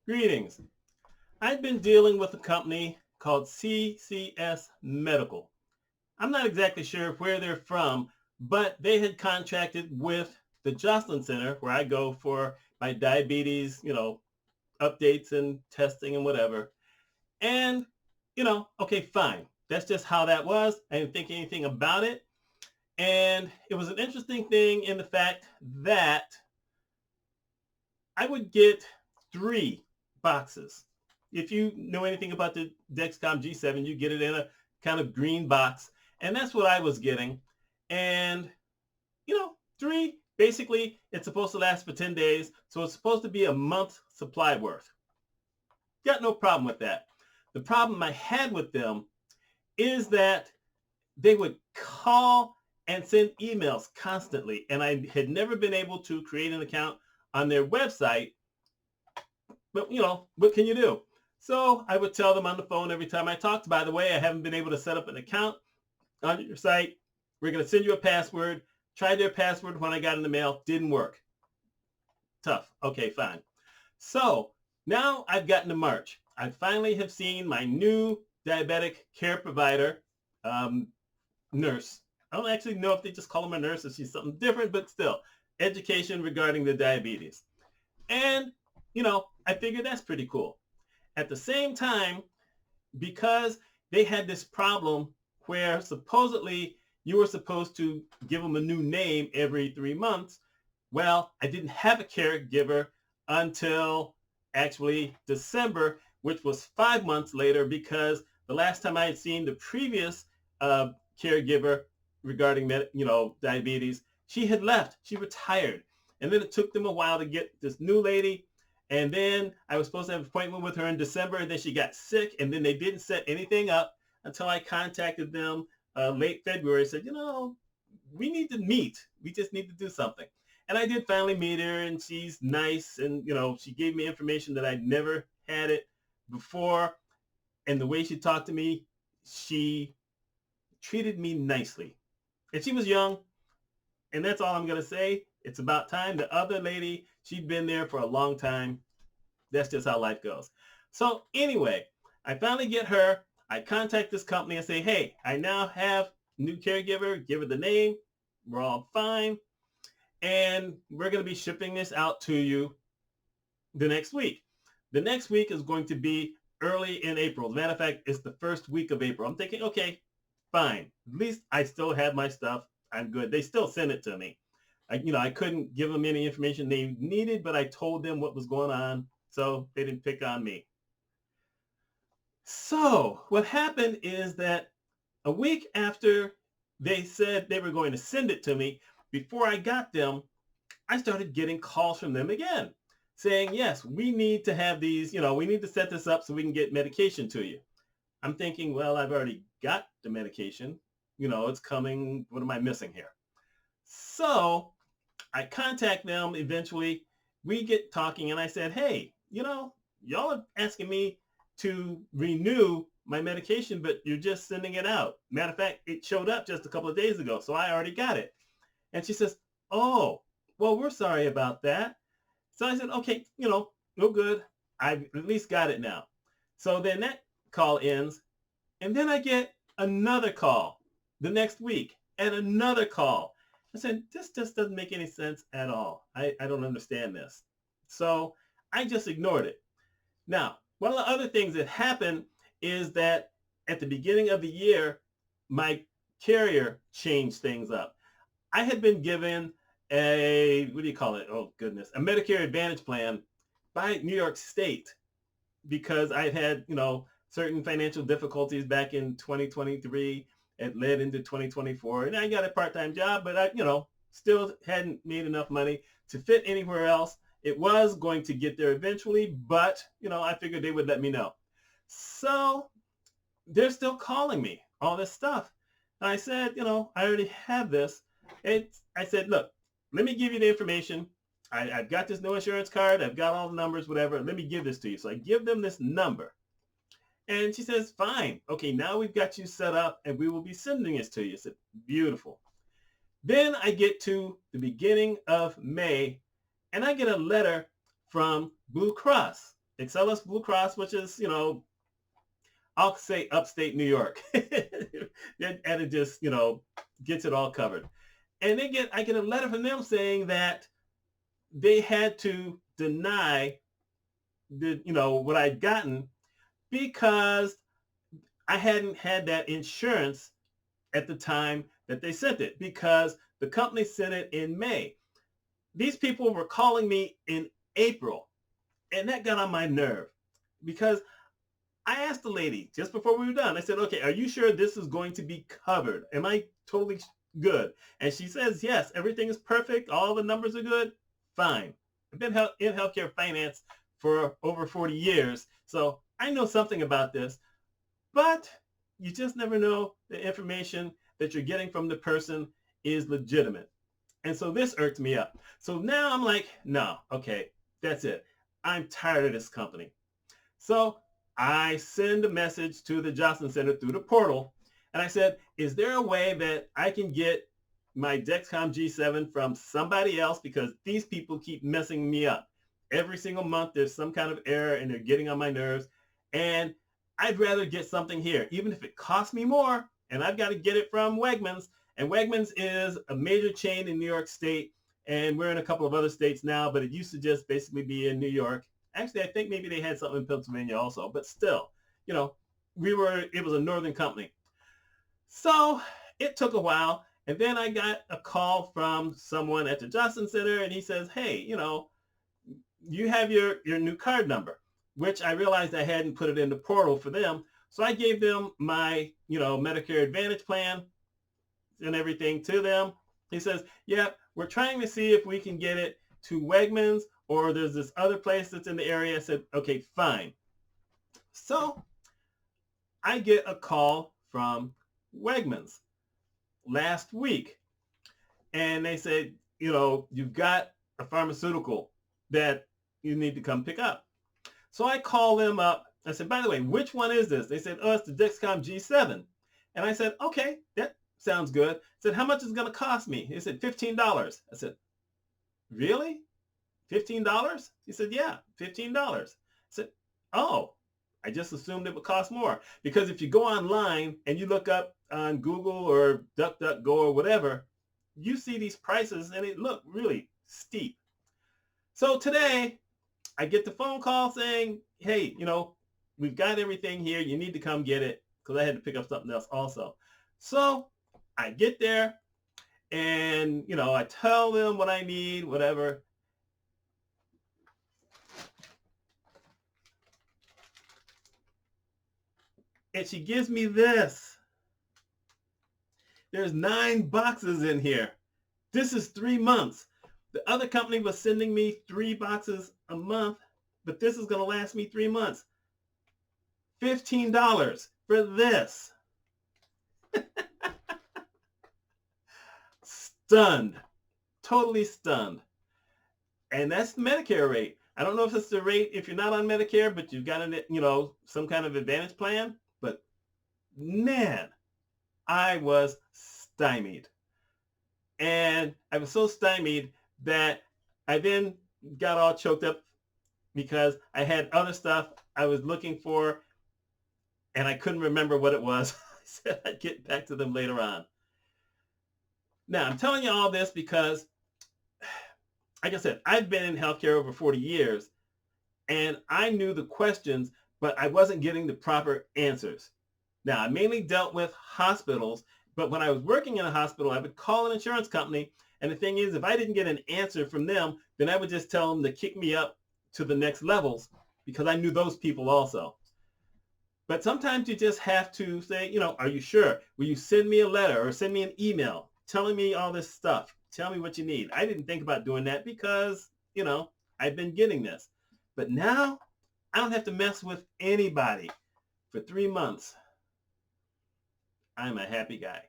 Greetings. I've been dealing with a company called CCS Medical. I'm not exactly sure where they're from, but they had contracted with the Joslin Center where I go for my diabetes, updates and testing and whatever. And, okay, fine. That's just how that was. I didn't think anything about it. And it was an interesting thing in the fact that I would get 3 boxes. If you know anything about the Dexcom G7, you get it in a kind of green box. And that's what I was getting. And, 3, basically, it's supposed to last for 10 days. So it's supposed to be a month's supply worth. Got no problem with that. The problem I had with them is that they would call and send emails constantly. And I had never been able to create an account on their website. But, what can you do? So I would tell them on the phone every time I talked, by the way, I haven't been able to set up an account on your site. We're going to send you a password. Tried their password when I got in the mail. Didn't work. Tough. Okay, fine. So now I've gotten to March. I finally have seen my new diabetic care provider, um, nurse. I don't actually know if they just call him a nurse or she's something different, but still, education regarding the diabetes. And, I figured that's pretty cool. At the same time, because they had this problem where supposedly you were supposed to give them a new name every 3 months. Well, I didn't have a caregiver until actually December, which was 5 months later because the last time I had seen the previous caregiver regarding diabetes, she had left. She retired. And then it took them a while to get this new lady. And then I was supposed to have an appointment with her in December, and then she got sick, and then they didn't set anything up until I contacted them late February. Said, we need to meet. We just need to do something. And I did finally meet her, and she's nice, and she gave me information that I'd never had it before. And the way she talked to me, she treated me nicely. And she was young, and that's all I'm gonna say. It's about time. The other lady, she'd been there for a long time. That's just how life goes. So anyway, I finally get her. I contact this company and say, hey, I now have a new caregiver. Give her the name. We're all fine. And we're going to be shipping this out to you the next week. The next week is going to be early in April. As a matter of fact, it's the first week of April. I'm thinking, okay, fine. At least I still have my stuff. I'm good. They still send it to me. I couldn't give them any information they needed, but I told them what was going on, so they didn't pick on me. So what happened is that a week after they said they were going to send it to me, before I got them, I started getting calls from them again saying, yes, we need to have these, we need to set this up so we can get medication to you. I'm thinking, well, I've already got the medication. It's coming. What am I missing here? So I contact them eventually. We get talking and I said, hey, y'all are asking me to renew my medication, but you're just sending it out. Matter of fact, it showed up just a couple of days ago, so I already got it. And she says, oh, well, we're sorry about that. So I said, okay, no good. I've at least got it now. So then that call ends. And then I get another call the next week and another call. I said, this just doesn't make any sense at all. I don't understand this. So I just ignored it. Now, one of the other things that happened is that at the beginning of the year, my carrier changed things up. I had been given what do you call it? Oh, goodness. A Medicare Advantage plan by New York State because I had, certain financial difficulties back in 2023. It led into 2024. And I got a part-time job, but I, still hadn't made enough money to fit anywhere else. It was going to get there eventually, but, I figured they would let me know. So they're still calling me, all this stuff. And I said, I already have this. I said, look, let me give you the information. I've got this new insurance card. I've got all the numbers, whatever. Let me give this to you. So I give them this number. And she says, fine. Okay, now we've got you set up and we will be sending this to you. I said, beautiful. Then I get to the beginning of May and I get a letter from Blue Cross. Excellus Blue Cross, which is, I'll say upstate New York. And it just, gets it all covered. And I get a letter from them saying that they had to deny what I'd gotten because I hadn't had that insurance at the time that they sent it, because the company sent it in May. These people were calling me in April, and that got on my nerve because I asked the lady just before we were done. I said, "Okay, are you sure this is going to be covered? Am I totally good?" And she says, "Yes, everything is perfect. All the numbers are good. Fine." I've been in healthcare finance for over 40 years, so I know something about this. But you just never know the information that you're getting from the person is legitimate. And so this irked me up. So now I'm like, no, okay, that's it. I'm tired of this company. So I send a message to the Johnson Center through the portal. And I said, is there a way that I can get my Dexcom G7 from somebody else? Because these people keep messing me up. Every single month, there's some kind of error and they're getting on my nerves. And I'd rather get something here, even if it costs me more. And I've got to get it from Wegmans. And Wegmans is a major chain in New York State. And we're in a couple of other states now, but it used to just basically be in New York. Actually, I think maybe they had something in Pennsylvania also, but still, you know, it was a northern company. So it took a while. And then I got a call from someone at the Johnson Center, and he says, hey, you have your new card number, which I realized I hadn't put it in the portal for them. So I gave them my, Medicare Advantage plan and everything to them. He says, yeah, we're trying to see if we can get it to Wegmans, or there's this other place that's in the area. I said, okay, fine. So I get a call from Wegmans last week, and they said, you've got a pharmaceutical that you need to come pick up. So I call them up. I said, by the way, which one is this? They said, oh, it's the Dexcom G7. And I said, okay, that sounds good. I said, how much is it going to cost me? He said, $15. I said, really? $15? He said, yeah, $15. I said, oh, I just assumed it would cost more. Because if you go online and you look up on Google or DuckDuckGo or whatever, you see these prices and it look really steep. So today I get the phone call saying, hey, we've got everything here. You need to come get it, because I had to pick up something else also. So I get there and, I tell them what I need, whatever. And she gives me this. There's 9 boxes in here. This is 3 months. The other company was sending me 3 boxes a month, but this is going to last me 3 months. $15 for this. Stunned. Totally stunned. And that's the Medicare rate. I don't know if it's the rate if you're not on Medicare, but you've got some kind of advantage plan. But man, I was stymied. And I was so stymied that I then got all choked up because I had other stuff I was looking for and I couldn't remember what it was. I said I'd get back to them later on. Now, I'm telling you all this because, like I said, I've been in healthcare over 40 years and I knew the questions, but I wasn't getting the proper answers. Now, I mainly dealt with hospitals, but when I was working in a hospital, I would call an insurance company. And the thing is, if I didn't get an answer from them, then I would just tell them to kick me up to the next levels because I knew those people also. But sometimes you just have to say, are you sure? Will you send me a letter or send me an email telling me all this stuff? Tell me what you need. I didn't think about doing that because, I've been getting this. But now I don't have to mess with anybody for 3 months. I'm a happy guy.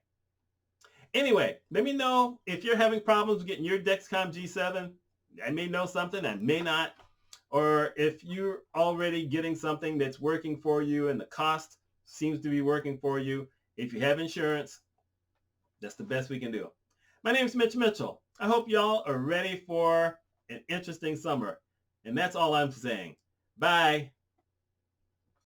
Anyway, let me know if you're having problems getting your Dexcom G7. I may know something, I may not. Or if you're already getting something that's working for you and the cost seems to be working for you. If you have insurance, that's the best we can do. My name is Mitch Mitchell. I hope y'all are ready for an interesting summer. And that's all I'm saying. Bye.